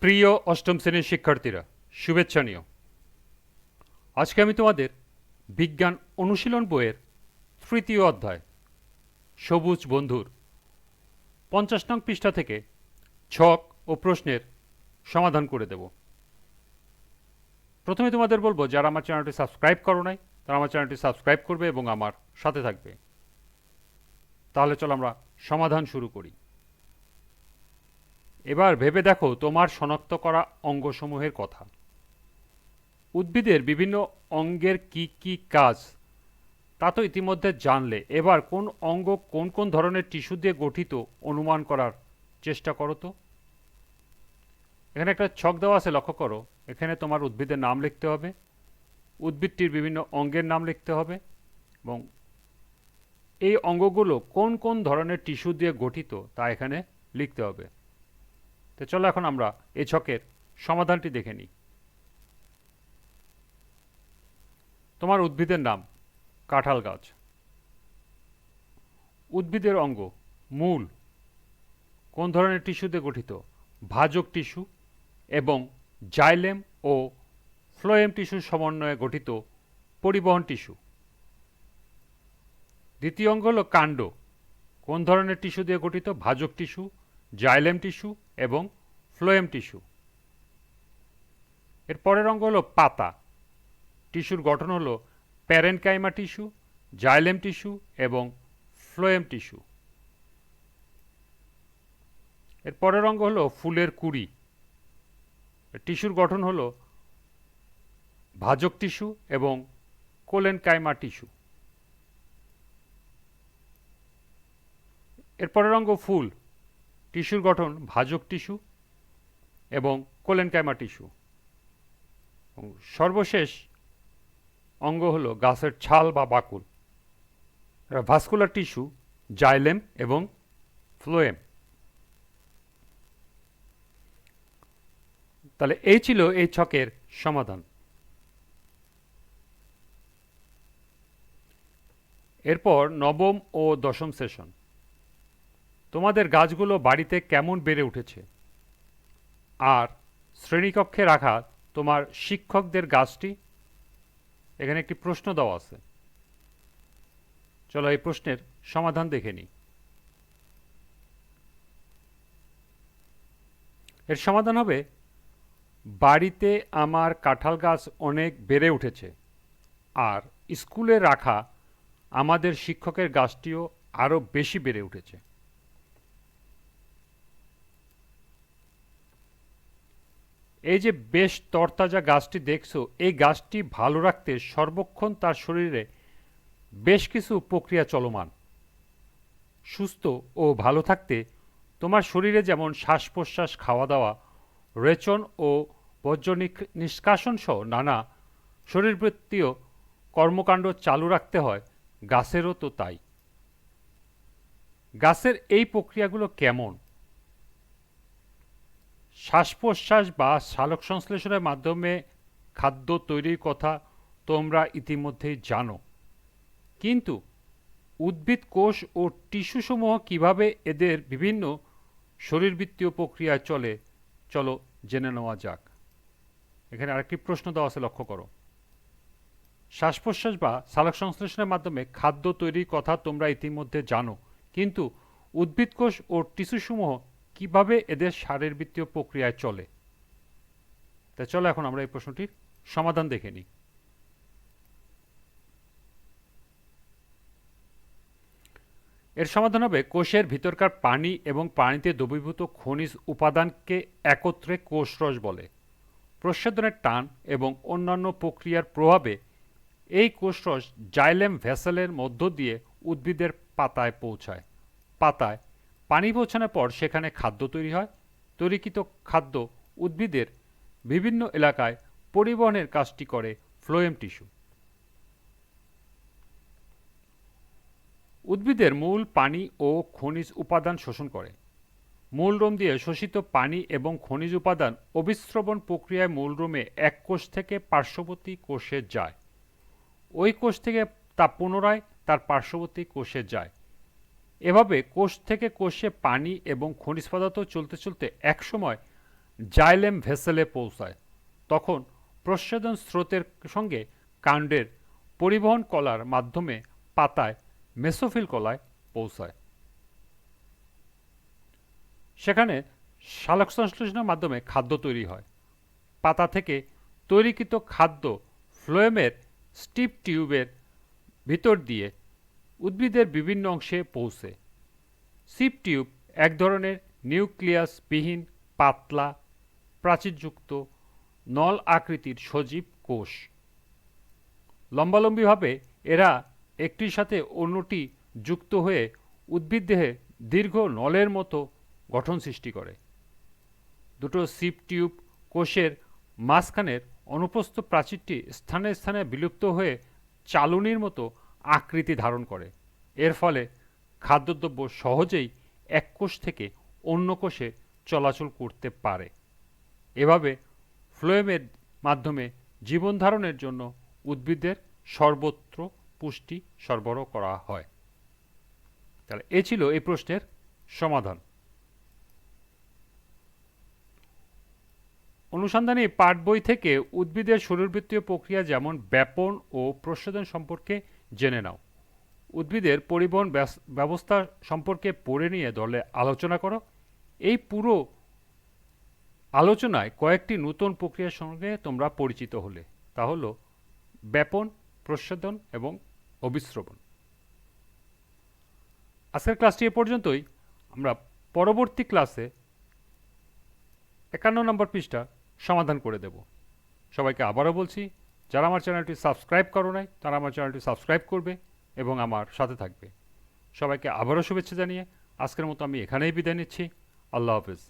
প্রিয় অষ্টম শ্রেণীর শিক্ষার্থীরা, শুভেচ্ছা নিও। আজকে আমি তোমাদের বিজ্ঞান অনুশীলন বইয়ের তৃতীয় অধ্যায় সবুজ বন্ধুর 50 নং পৃষ্ঠা থেকে ছক ও প্রশ্নের সমাধান করে দেব। প্রথমে তোমাদের বলবো, যারা আমার চ্যানেলটি সাবস্ক্রাইব করো নাই তারা আমার চ্যানেলটি সাবস্ক্রাইব করবে এবং আমার সাথে থাকবে। তাহলে চলো আমরা সমাধান শুরু করি। এবার ভেবে দেখো তোমার শনাক্ত করা অঙ্গসমূহের কথা। উদ্ভিদের বিভিন্ন অঙ্গের কি কি কাজ তা তো ইতিমধ্যে জানলে। এবার কোন অঙ্গ কোন কোন ধরনের টিস্যু দিয়ে গঠিত অনুমান করার চেষ্টা করো তো। এখানে একটা ছক দেওয়া আছে, লক্ষ্য করো। এখানে তোমার উদ্ভিদের নাম লিখতে হবে, উদ্ভিদটির বিভিন্ন অঙ্গের নাম লিখতে হবে এবং এই অঙ্গগুলো কোন কোন ধরনের টিস্যু দিয়ে গঠিত তা এখানে লিখতে হবে। তো চলো এখন আমরা এই ছকের সমাধানটি দেখে নিই। তোমার উদ্ভিদের নাম কাঁঠাল গাছ। উদ্ভিদের অঙ্গ মূল কোন ধরনের টিস্যু দিয়ে গঠিত? ভাজক টিস্যু এবং জাইলেম ও ফ্লোয়েম টিস্যুর সমন্বয়ে গঠিত পরিবহন টিস্যু। দ্বিতীয় অঙ্গ হল কাণ্ড। কোন ধরনের টিস্যু দিয়ে গঠিত? ভাজক টিস্যু, জাইলেম টিস্যু এবং ফ্লোয়েম টিস্যু। এর পরের অঙ্গ হল পাতা। টিস্যুর গঠন হল প্যারেনকাইমা টিস্যু, জাইলেম টিস্যু এবং ফ্লোয়েম টিস্যু। এর পরের অঙ্গ হল ফুলের কুঁড়ি। টিস্যুর গঠন হল ভাজক টিস্যু এবং কোলেনকাইমা টিস্যু। এর পরের অঙ্গ ফুল। টিস্যুর গঠন ভাজক টিস্যু এবং কোলেনকাইমা টিস্যু। সর্বশেষ অঙ্গ হল গাছের ছাল বা বাকল। ভাস্কুলার টিস্যু, জাইলেম এবং ফ্লোয়েম। তাহলে এই ছিল এই ছকের সমাধান। এরপর নবম ও দশম সেশন। তোমাদের গাছগুলো বাড়িতে কেমন বেড়ে উঠেছে আর শ্রেণীকক্ষে রাখা তোমার শিক্ষকদের গাছটি। এখানে একটি প্রশ্ন দেওয়া আছে। চলো এই প্রশ্নের সমাধান দেখে নিই। এর সমাধান হবে, বাড়িতে আমার কাঁঠাল গাছ অনেক বেড়ে উঠেছে আর স্কুলে রাখা আমাদের শিক্ষকের গাছটিও আরও বেশি বেড়ে উঠেছে। এই যে বেশ তরতাজা গাছটি দেখছো, এই গাছটি ভালো রাখতে সর্বক্ষণ তার শরীরে বেশ কিছু প্রক্রিয়া চলমান। সুস্থ ও ভালো থাকতে তোমার শরীরে যেমন শ্বাস প্রশ্বাস, খাওয়া দাওয়া, রেচন ও বর্জ্য নিষ্কাশন সহ নানা শরীরবৃত্তীয় কর্মকাণ্ড চালু রাখতে হয়, গাছেরও তো তাই। গাছের এই প্রক্রিয়াগুলো কেমন? শ্বাস প্রশ্বাস বা সালোক সংশ্লেষণের মাধ্যমে খাদ্য তৈরির কথা তোমরা ইতিমধ্যেই জানো, কিন্তু উদ্ভিদ কোষ ও টিস্যুসমূহ কিভাবে এদের বিভিন্ন শরীরবৃত্তীয় প্রক্রিয়ায় চলে, চলো জেনে নেওয়া যাক। এখানে আরেকটি প্রশ্ন দেওয়া আছে, লক্ষ্য করো। শ্বাস প্রশ্বাস বা সালোক সংশ্লেষণের মাধ্যমে খাদ্য তৈরির কথা তোমরা ইতিমধ্যে জানো, কিন্তু উদ্ভিদ কোষ ও টিস্যুসমূহ কিভাবে এদের শারীরবৃত্তীয় প্রক্রিয়ায় চলে। তাই চলো এখন আমরা এই প্রশ্নটির সমাধান দেখে নিই। এর সমাধান হবে, কোষের ভিতরকার পানি এবং পানিতে দ্রবীভূত খনিজ উপাদানকে একত্রে কোষরস বলে। প্রস্বেদনের টান এবং অন্যান্য প্রক্রিয়ার প্রভাবে এই কোষরস জাইলেম ভেসেলের মধ্য দিয়ে উদ্ভিদের পাতায় পৌঁছায়। পাতায় পানি পৌঁছানোর পর সেখানে খাদ্য তৈরি হয়। তৈরিকৃত খাদ্য উদ্ভিদের বিভিন্ন এলাকায় পরিবহনের কাজটি করে ফ্লোয়েম টিস্যু। উদ্ভিদের মূল পানি ও খনিজ উপাদান শোষণ করে। মূলরোম দিয়ে শোষিত পানি এবং খনিজ উপাদান অভিস্রবণ প্রক্রিয়ায় মূলরোমে এক কোষ থেকে পার্শ্ববর্তী কোষে যায়। ওই কোষ থেকে তা পুনরায় তার পার্শ্ববর্তী কোষে যায়। এভাবে কোষ থেকে কোষে পানি এবং খনিজ পদার্থ চলতে চলতে একসময় জাইলেম ভেসেলে পৌঁছায়, তখন প্রস্বেদন স্রোতের সঙ্গে কাণ্ডের পরিবহন কলার মাধ্যমে পাতায় মেসোফিল কলায় পৌঁছায়। সেখানে সালোকসংশ্লেষণের মাধ্যমে খাদ্য তৈরি হয়। পাতা থেকে তৈরিকৃত খাদ্য ফ্লোয়েমের স্টিপ টিউবের ভিতর দিয়ে উদ্ভিদের বিভিন্ন অংশে পৌঁছে। সিপ টিউব এক ধরনের নিউক্লিয়াসবিহীন পাতলা প্রাচীরযুক্ত নল আকৃতির সজীব কোষ। লম্বালম্বিভাবে এরা একটির সাথে অন্যটি যুক্ত হয়ে উদ্ভিদদেহে দীর্ঘ নলের মতো গঠন সৃষ্টি করে। দুটো সিপ টিউব কোষের মাঝখানের অনুপ্রস্থ প্রাচীরটি স্থানে স্থানে বিলুপ্ত হয়ে চালুনির মতো আকৃতি ধারণ করে। এর ফলে খাদ্যদ্রব্য সহজেই এক কোষ থেকে অন্য কোষে চলাচল করতে পারে। এভাবে ফ্লোয়েমের মাধ্যমে জীবন ধারণের জন্য উদ্ভিদের সর্বত্র পুষ্টি সরবরাহ করা হয়। তাহলে এ ছিল এই প্রশ্নের সমাধান। অনুসন্ধানী পাঠ বই থেকে উদ্ভিদের শরীরবৃত্তীয় প্রক্রিয়া যেমন ব্যাপন ও প্রস্বেদন সম্পর্কে জেনে নাও। উদ্ভিদের পরিবহন ব্যবস্থা সম্পর্কে পড়ে নিয়ে দলে আলোচনা করো। এই পুরো আলোচনায় কয়েকটি নতুন প্রক্রিয়ার সঙ্গে তোমরা পরিচিত হলে, তা হলো ব্যাপন, প্রস্বেদন এবং অভিস্রবণ। আজকের ক্লাসটি এ পর্যন্তই। আমরা পরবর্তী ক্লাসে 51 নম্বর পৃষ্ঠা সমাধান করে দেব। সবাইকে আবারও বলছি, যারা আমার চ্যানেলটি সাবস্ক্রাইব করো নাই তারা আমার চ্যানেলটি সাবস্ক্রাইব করবে এবং আমার সাথে থাকবে। সবাইকে আবারও শুভেচ্ছা জানিয়ে আজকের মতো আমি এখানেই বিদায় নিচ্ছি। আল্লাহ হাফেজ।